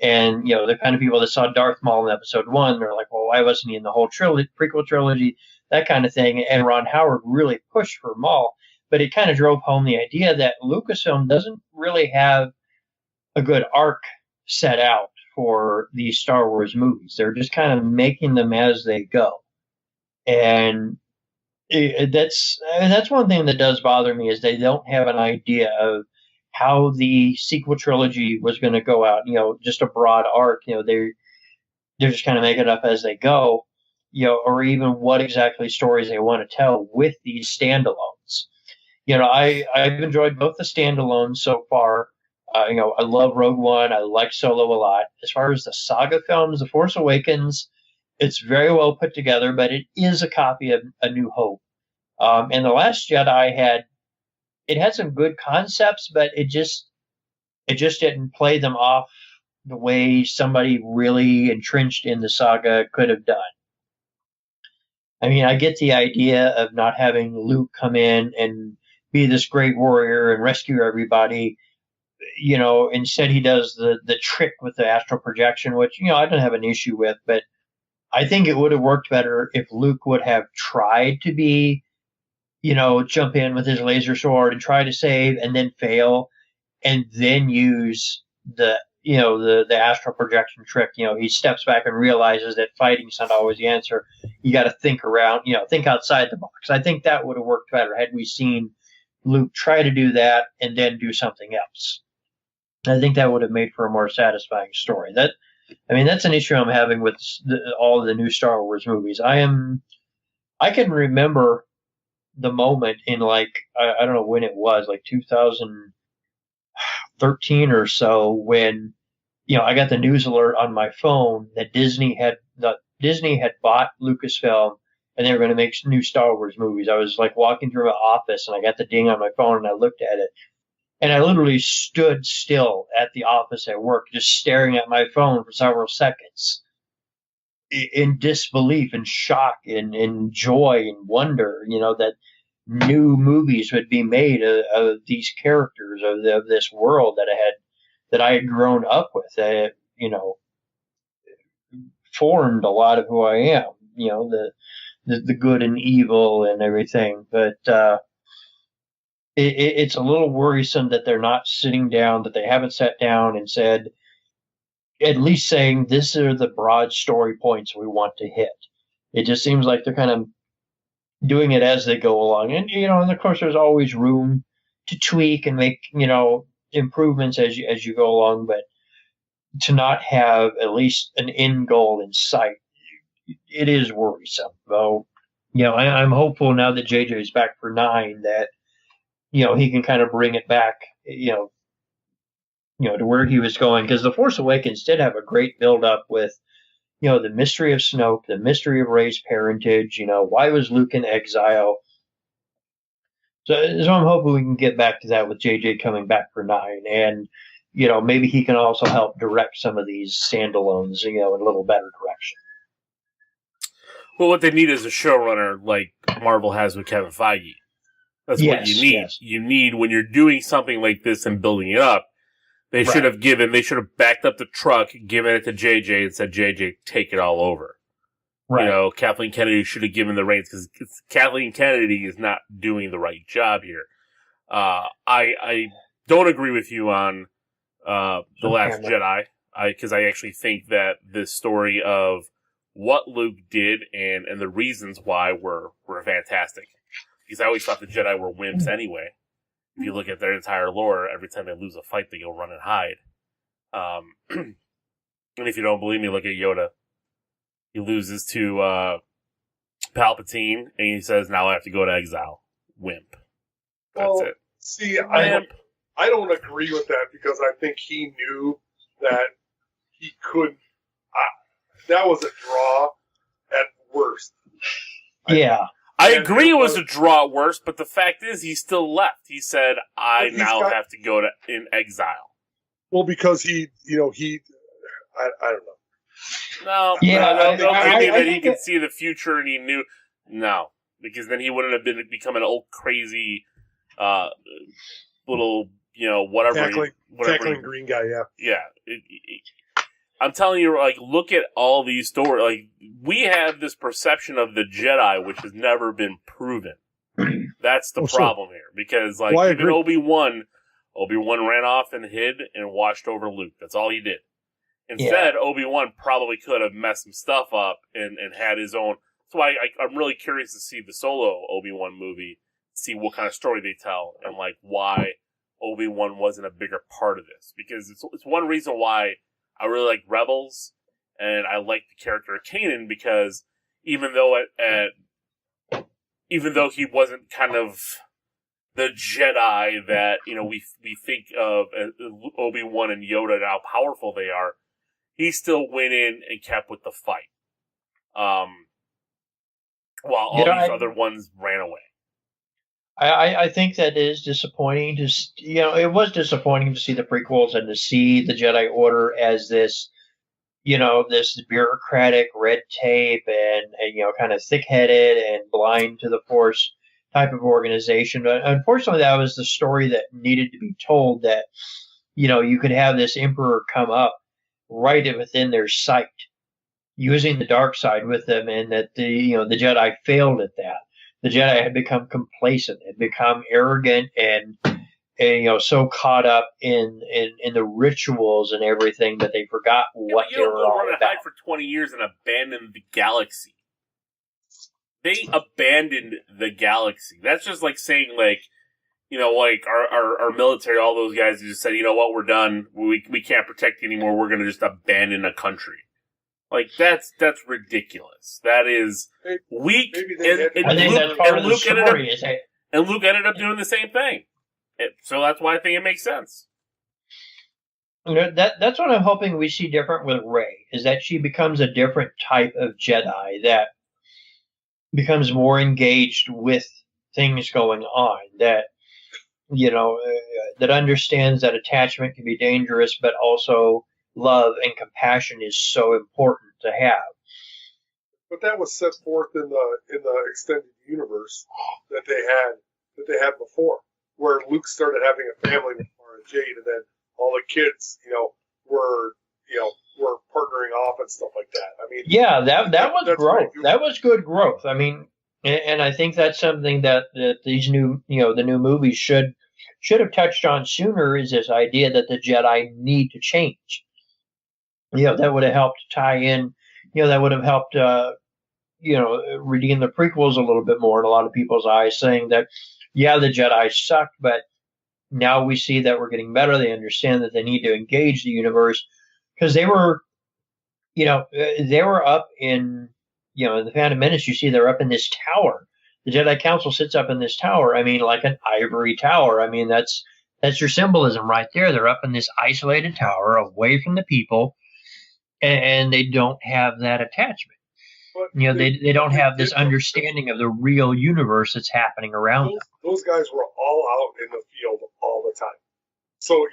And, the kind of people that saw Darth Maul in episode 1, they're like, well, why wasn't he in the whole prequel trilogy? That kind of thing. And Ron Howard really pushed for Maul. But it kind of drove home the idea that Lucasfilm doesn't really have a good arc set out for these Star Wars movies. They're just kind of making them as they go. And that's one thing that does bother me, is they don't have an idea of how the sequel trilogy was going to go out, just a broad arc. They're just kind of making it up as they go, or even what exactly stories they want to tell with these standalones. I've enjoyed both the standalones so far. I love Rogue One. I like Solo a lot. As far as the saga films, The Force Awakens, it's very well put together, but it is a copy of A New Hope. And The Last Jedi had some good concepts, but it just didn't play them off the way somebody really entrenched in the saga could have done. I mean, I get the idea of not having Luke come in and be this great warrior and rescue everybody. Instead he does the trick with the astral projection, which, I don't have an issue with, but I think it would have worked better if Luke would have tried to be, jump in with his laser sword and try to save and then fail, and then use the astral projection trick. He steps back and realizes that fighting's not always the answer. You got to think around, think outside the box. I think that would have worked better had we seen Luke try to do that and then do something else. I think that would have made for a more satisfying story. That's an issue I'm having with all of the new Star Wars movies. I can remember the moment in, like, I don't know when it was, like 2013 or so, when I got the news alert on my phone that Disney had bought Lucasfilm and they were going to make new Star Wars movies. I was like walking through my office and I got the ding on my phone and I looked at it. And I literally stood still at the office at work, just staring at my phone for several seconds in disbelief and shock and in joy and wonder, that new movies would be made of these characters, of this world that I had grown up with, that, formed a lot of who I am, the good and evil and everything. But, it's a little worrisome that they're not sitting down, that they haven't sat down and said, at least saying, this are the broad story points we want to hit. It just seems like they're kind of doing it as they go along. And, and of course there's always room to tweak and make, improvements as you go along, but to not have at least an end goal in sight, it is worrisome. Though, I'm hopeful now that JJ is back for 9 that, he can kind of bring it back, to where he was going. Because The Force Awakens did have a great build up with, the mystery of Snoke, the mystery of Rey's parentage, why was Luke in exile? So I'm hoping we can get back to that with JJ coming back for 9. And, maybe he can also help direct some of these standalones, in a little better direction. Well, what they need is a showrunner like Marvel has with Kevin Feige. That's what you need. Yes. You need, when you're doing something like this and building it up, they should have backed up the truck, given it to JJ, and said, JJ, take it all over. Right. Kathleen Kennedy should have given the reins, because Kathleen Kennedy is not doing the right job here. I don't agree with you on The Last Jedi, because I actually think that this story of what Luke did and the reasons why were fantastic. Because I always thought the Jedi were wimps anyway. If you look at their entire lore, every time they lose a fight, they go run and hide. And if you don't believe me, look at Yoda. He loses to Palpatine, and he says, now I have to go to exile. Wimp. That's it. See, I don't agree with that, because I think he knew that he couldn't. That was a draw at worst. Yeah. I agree it was a draw at worst, but the fact is he still left. He said, I now have to go in exile. Well, because I don't know. No. Yeah, I don't think that he could see the future and he knew. No. because then he wouldn't have become an old crazy little whatever tackling green guy. Yeah. I'm telling you, like, look at all these stories. Like, we have this perception of the Jedi, which has never been proven. That's the problem here, because like even Obi-Wan ran off and hid and watched over Luke. That's all he did. Instead, Obi-Wan probably could have messed some stuff up and had his own. So I'm really curious to see the solo Obi-Wan movie, see what kind of story they tell, and like why Obi-Wan wasn't a bigger part of this. Because it's one reason why I really like Rebels, and I like the character of Kanan, because even though even though he wasn't kind of the Jedi that, we think of as Obi-Wan and Yoda and how powerful they are, he still went in and kept with the fight. While all these other ones ran away. I think that is disappointing it was disappointing to see the prequels and to see the Jedi Order as this, this bureaucratic red tape and kind of thick-headed and blind to the Force type of organization. But unfortunately, that was the story that needed to be told, that, you could have this Emperor come up right within their sight, using the dark side with them, and that the Jedi failed at that. The Jedi had become complacent, had become arrogant, and so caught up in the rituals and everything that they forgot what they were all about. Hide for 20 years and abandon the galaxy. They abandoned the galaxy. That's just like saying, like, like our military, all those guys who just said, you know what, we're done. We can't protect you anymore. We're going to just abandon a country. Like, that's ridiculous. That is weak. And Luke ended up doing the same thing. So that's why I think it makes sense. That's what I'm hoping we see different with Rey, is that she becomes a different type of Jedi that becomes more engaged with things going on, that that understands that attachment can be dangerous, but also love and compassion is so important to have. But that was set forth in the extended universe that they had before, where Luke started having a family with Mara Jade, and then all the kids, were partnering off and stuff like that. I mean, yeah, that was growth. That was good growth. I mean, and I think that's something that these new, the new movies should have touched on sooner, is this idea that the Jedi need to change. That would have helped tie in, that would have helped, redeem the prequels a little bit more in a lot of people's eyes, saying that, yeah, the Jedi sucked, but now we see that we're getting better. They understand that they need to engage the universe, because they were up in, in the Phantom Menace, you see they're up in this tower. The Jedi Council sits up in this tower. I mean, like an ivory tower. I mean, that's your symbolism right there. They're up in this isolated tower away from the people, and they don't have that attachment. But they don't have this understanding of the real universe that's happening around them. Those guys were all out in the field all the time. So,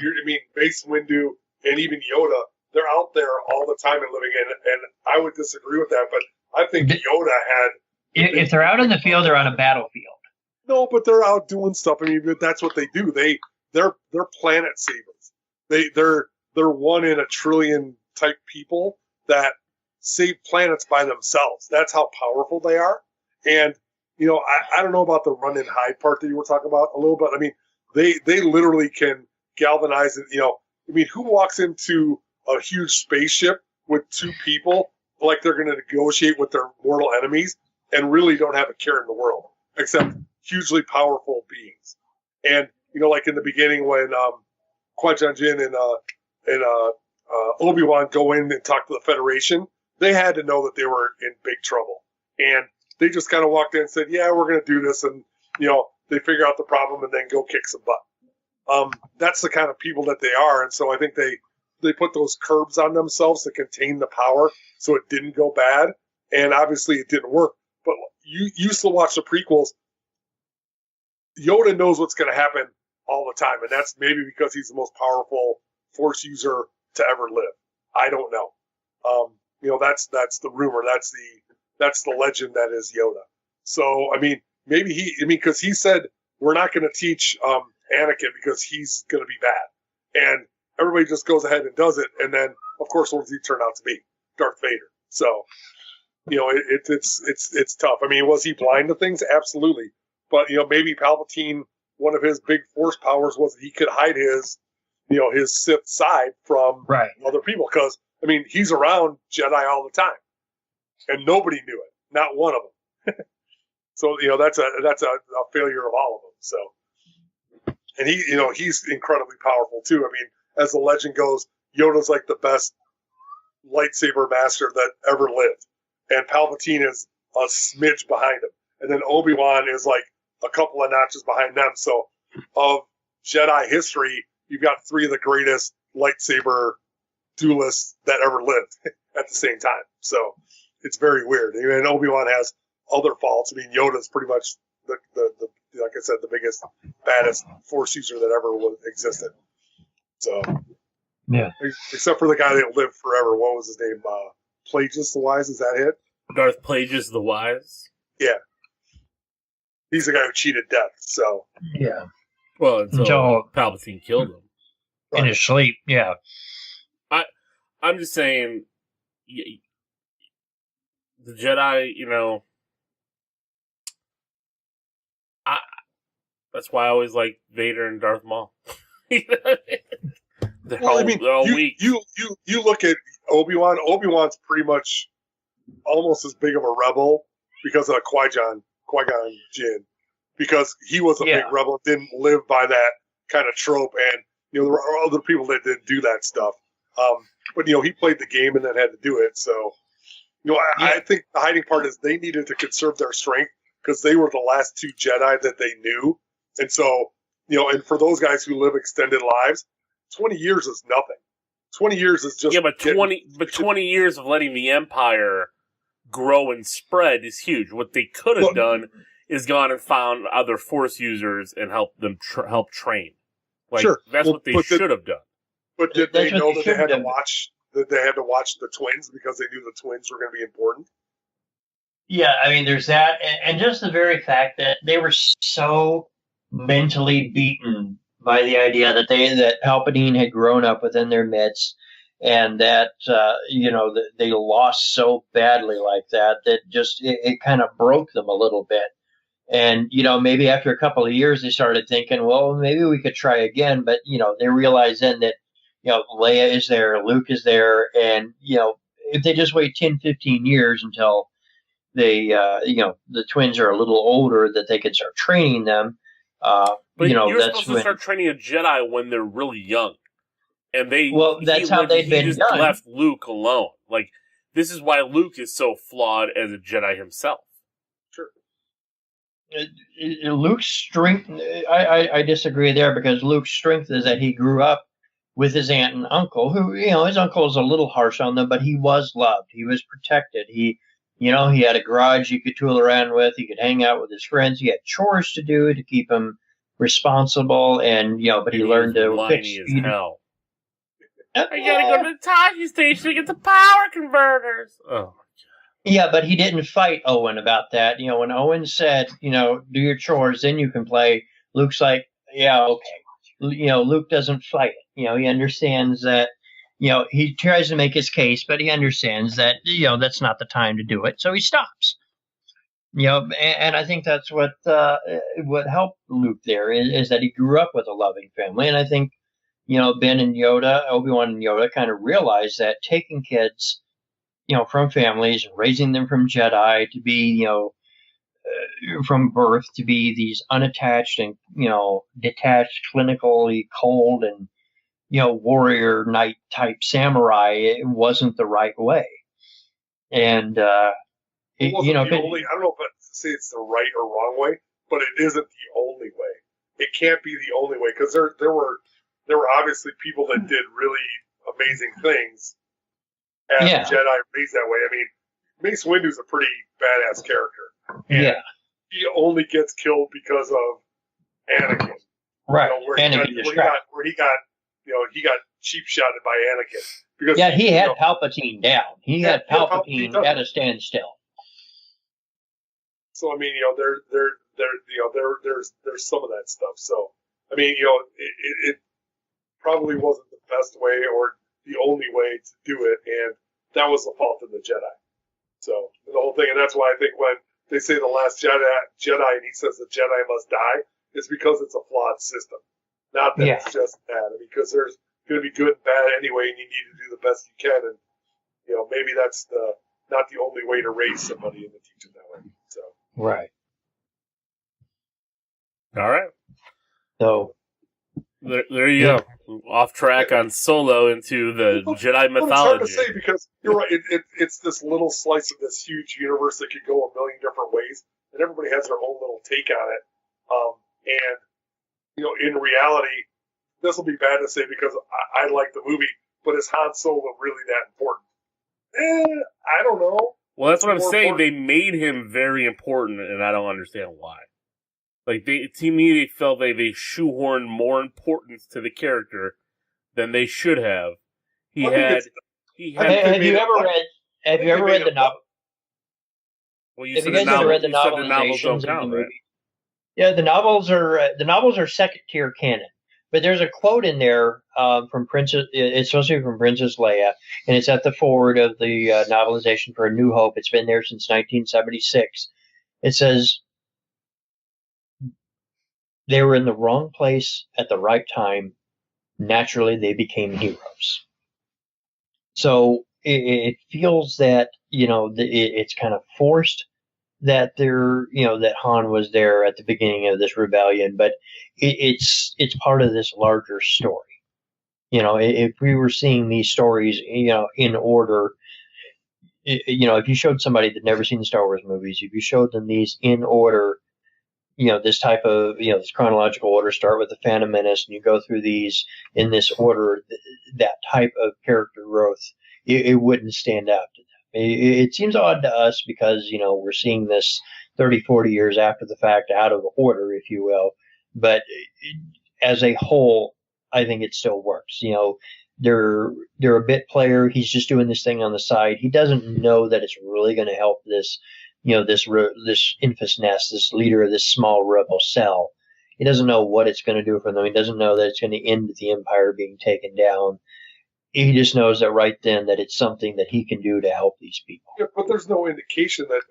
Mace Windu and even Yoda, they're out there all the time and living in it. And I would disagree with that, but I think Yoda had... If they're out in the field, they're on a battlefield. No, but they're out doing stuff. I mean, that's what they do. They're planet savers. They're 1 in a trillion type people that save planets by themselves. That's how powerful they are. And, I don't know about the run and hide part that you were talking about a little bit. I mean, they literally can galvanize it. Who walks into a huge spaceship with 2 people like they're going to negotiate with their mortal enemies and really don't have a care in the world, except hugely powerful beings? And, like in the beginning when Qui-Gon Jinn and Obi-Wan go in and talk to the Federation, they had to know that they were in big trouble. And they just kind of walked in and said, yeah, we're going to do this. And, they figure out the problem and then go kick some butt. That's the kind of people that they are. And so I think they put those curbs on themselves to contain the power so it didn't go bad. And obviously it didn't work. But you used to watch the prequels. Yoda knows what's going to happen all the time. And that's maybe because he's the most powerful Force user to ever live. I don't know. That's the rumor. That's the legend that is Yoda. So, I mean, because he said, we're not going to teach Anakin because he's going to be bad. And everybody just goes ahead and does it. And then, of course, what does he turn out to be? Darth Vader. So, it's tough. I mean, was he blind to things? Absolutely. But, maybe Palpatine, one of his big force powers was that he could hide his Sith side from other people. Because, I mean, he's around Jedi all the time. And nobody knew it. Not one of them. So, that's a failure of all of them. So, and he's incredibly powerful too. I mean, as the legend goes, Yoda's like the best lightsaber master that ever lived. And Palpatine is a smidge behind him. And then Obi-Wan is like a couple of notches behind them. So of Jedi history, you've got three of the greatest lightsaber duelists that ever lived at the same time. So it's very weird. And Obi-Wan has other faults. I mean, Yoda's pretty much the like I said, the biggest, baddest force user that ever existed. So, yeah. Except for the guy that lived forever. What was his name? Plagueis the Wise. Is that it? Darth Plagueis the Wise. Yeah. He's the guy who cheated death. So. Yeah. Well, until Palpatine killed him in his sleep. Yeah. I'm just saying, the Jedi, that's why I always like Vader and Darth Maul. They're all weak. You look at Obi-Wan. Obi-Wan's pretty much almost as big of a rebel because of Qui-Gon Jinn, because he was a big rebel, didn't live by that kind of trope, and there were other people that didn't do that stuff. But he played the game and then had to do it. So, I think the hiding part is they needed to conserve their strength because they were the last two Jedi that they knew. And so, and for those guys who live extended lives, 20 years is nothing. 20 years is just... Yeah, but 20 years of letting the Empire grow and spread is huge. What they could have done is gone and found other Force users and helped them help train. Sure. That's what they should have done. But did they know that they had to watch the twins because they knew the twins were going to be important? Yeah, I mean, there's that. And just the very fact that they were so mentally beaten by the idea that Palpatine had grown up within their midst, and that that they lost so badly like that just it kind of broke them a little bit. And maybe after a couple of years they started thinking, well, maybe we could try again. But they realized then that Leia is there, Luke is there, and if they just wait 10, 15 years until they the twins are a little older, that they could start training them. But you're supposed to start training a Jedi when they're really young, and that's how they've been just done. Left Luke alone. Like, this is why Luke is so flawed as a Jedi himself. Sure. Luke's strength, I disagree there, because Luke's strength is that he grew up with his aunt and uncle, who his uncle was a little harsh on them, but he was loved. He was protected. He had a garage he could tool around with. He could hang out with his friends. He had chores to do to keep him responsible, and but he learned to fix speed. Hell. I gotta go to the Taji station to get the power converters. Oh. Yeah, but he didn't fight Owen about that. When Owen said, do your chores, then you can play, Luke's like, yeah, okay. Luke doesn't fight it. He understands that, he tries to make his case, but he understands that, that's not the time to do it. So he stops. And I think that's what helped Luke there is that he grew up with a loving family. And I think, Ben and Yoda, Obi-Wan and Yoda kind of realized that taking kids, from families and raising them from Jedi to be, from birth to be these unattached and, detached, clinically cold and, warrior knight type samurai, it wasn't the right way. And, I don't know if I'd say it's the right or wrong way, but it isn't the only way. It can't be the only way, because there were obviously people that did really amazing things as Jedi raised that way. I mean, Mace Windu's a pretty badass character. And he only gets killed because of Anakin. Right. Where he got cheap shotted by Anakin. Because he had Palpatine down. He had Palpatine at a standstill. So I mean, there's some of that stuff. So I mean, it probably wasn't the best way or the only way to do it, and that was the fault of the Jedi. So the whole thing, and that's why I think when they say the last Jedi, and he says the Jedi must die, it's because it's a flawed system. Not that it's just bad, because there's going to be good and bad anyway, and you need to do the best you can, and maybe that's not the only way to raise somebody and to teach them that way. So right. All right. So there you go. Off track on Solo into the Jedi mythology. It's hard to say because you're right. It's this little slice of this huge universe that could go a million different ways, and everybody has their own little take on it. In reality, this will be bad to say because I like the movie, but is Han Solo really that important? I don't know. Well, that's what I'm saying. Important. They made him very important, and I don't understand why. Like, to me, they felt they shoehorned more importance to the character than they should have. Have you ever read the novel? Well, you said the novels don't count, right? Yeah, the novels are second tier canon. But there's a quote in there from Princess. It's supposed to be from Princess Leia, and it's at the forward of the novelization for A New Hope. It's been there since 1976. It says, "They were in the wrong place at the right time. Naturally, they became heroes." So it feels that it's kind of forced that that Han was there at the beginning of this rebellion, but it's part of this larger story. If we were seeing these stories, in order, if you showed somebody that never seen the Star Wars movies, if you showed them these in order, this type of, this chronological order, start with the Phantom Menace, and you go through these in this order, that type of character growth, it wouldn't stand out to them. It seems odd to us because, we're seeing this 30, 40 years after the fact, out of order, if you will. But as a whole, I think it still works. They're a bit player. He's just doing this thing on the side. He doesn't know that it's really going to help this, this Infus Nest, this leader of this small rebel cell. He doesn't know what it's going to do for them. He doesn't know that it's going to end the Empire being taken down. He just knows that right then that it's something that he can do to help these people. Yeah, but there's no indication that,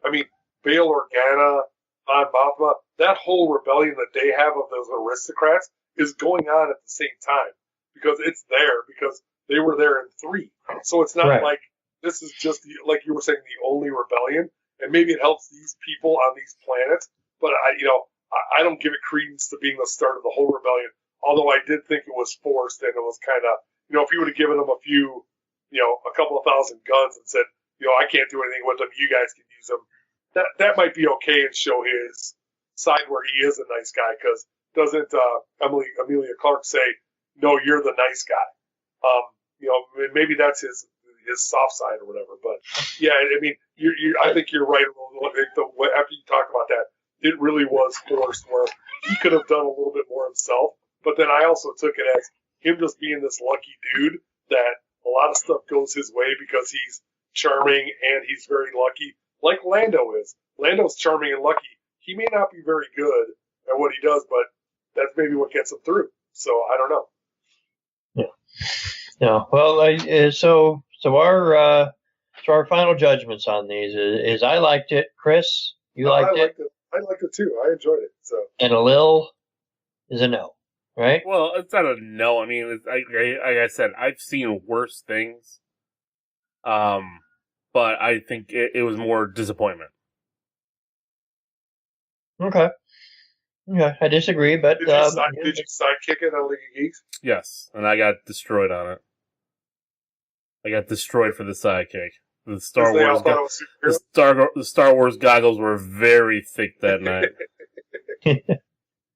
Bail Organa, Mon Mothma, that whole rebellion that they have of those aristocrats is going on at the same time because it's there because they were there in 3. So it's not like this is just, like you were saying, the only rebellion. And maybe it helps these people on these planets, but I don't give it credence to being the start of the whole rebellion. Although I did think it was forced and it was kind of, if you would have given them a few, a couple of thousand guns and said, I can't do anything with them, you guys can use them, that might be okay and show his side where he is a nice guy, because doesn't Amelia Clark say, no, you're the nice guy? Maybe that's his soft side or whatever. But yeah, I think you're right. After you talked about that, it really was forced where he could have done a little bit more himself. But then I also took it as him just being this lucky dude that a lot of stuff goes his way because he's charming and he's very lucky, like Lando is. Lando's charming and lucky. He may not be very good at what he does, but that's maybe what gets him through. So I don't know. Yeah. Well, so our final judgments on these is I liked it. Chris, you liked it? I liked it too. I enjoyed it. So. And a Lil is a no, right? Well, it's not a no. I mean, like I said, I've seen worse things. But I think it was more disappointment. Okay. Yeah, I disagree, but did you sidekick it on League of Geeks? Yes, and I got destroyed on it. I got destroyed for the sidekick. The Star Wars goggles were very thick that night.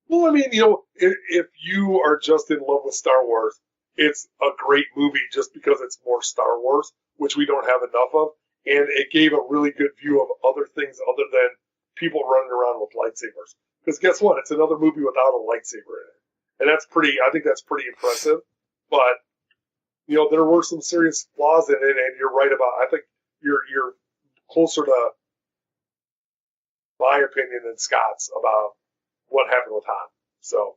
Well, if you are just in love with Star Wars, it's a great movie just because it's more Star Wars, which we don't have enough of, and it gave a really good view of other things other than people running around with lightsabers. Because guess what? It's another movie without a lightsaber in it. And I think that's pretty impressive. But, there were some serious flaws in it, and you're right about, I think you're closer to my opinion than Scott's about what happened with Han. So,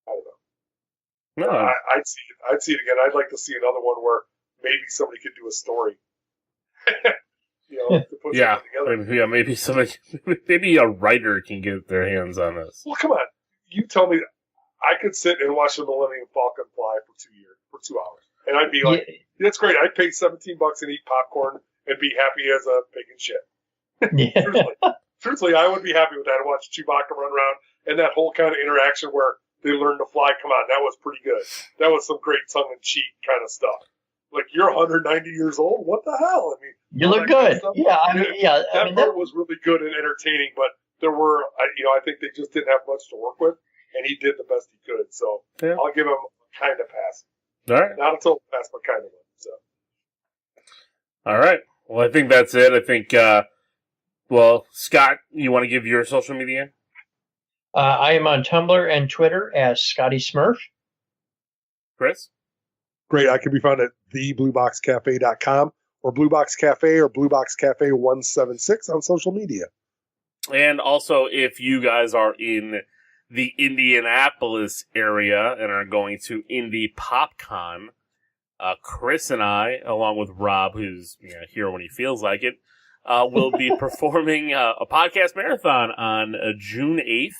I don't know. No, I'd see it again. I'd like to see another one where maybe somebody could do a story. To put yeah, something together. yeah. Maybe a writer can get their hands on this. Well, come on. You tell me I could sit and watch the Millennium Falcon fly for 2 hours. And I'd be like, that's great. I'd pay $17 and eat popcorn and be happy as a pig in shit. Yeah. Truthfully, I would be happy with that. I watch Chewbacca run around and that whole kind of interaction where they learn to fly. Come on, that was pretty good. That was some great tongue-in-cheek kind of stuff. Like, you're 190 years old? What the hell? I mean, you look good. That part was really good and entertaining, but there were, I think they just didn't have much to work with, and he did the best he could. So I'll give him a kind of pass. All right. Not a total pass, but kind of one. So. All right. Well, I think that's it. I think, Scott, you want to give your social media? I am on Tumblr and Twitter as Scotty Smurf. Chris? Great. I can be found at theblueboxcafe.com or Blue Box Cafe or Blue Box Cafe 176 on social media. And also, if you guys are in the Indianapolis area and are going to Indie PopCon, Chris and I, along with Rob, who's here when he feels like it, will be performing a podcast marathon on June 8th.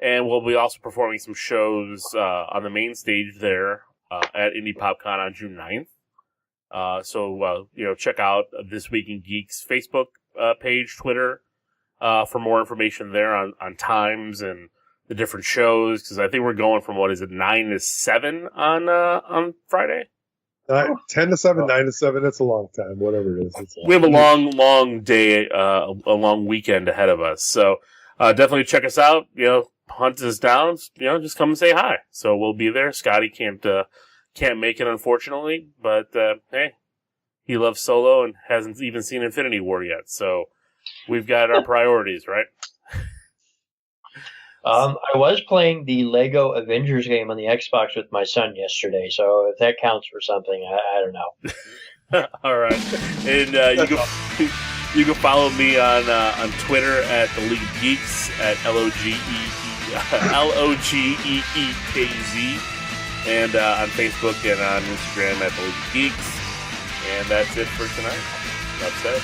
And we'll be also performing some shows on the main stage there at Indie PopCon on June 9th. So check out This Week in Geeks Facebook page, Twitter, for more information there on times and the different shows. Because I think we're going from, 9 to 7 on Friday? 10 to 7, 9 to 7, that's a long time, whatever it is. We have a long day, a long weekend ahead of us. So definitely check us out. Hunt us down. Just come and say hi. So we'll be there. Scotty can't make it, unfortunately, but hey, he loves Solo and hasn't even seen Infinity War yet. So we've got our priorities, right? I was playing the Lego Avengers game on the Xbox with my son yesterday, so if that counts for something, I don't know. All right, and you can follow me on Twitter at the League of Geeks at LOGEEKZ, and on Facebook and on Instagram at the League of Geeks. And that's it for tonight. Enough said.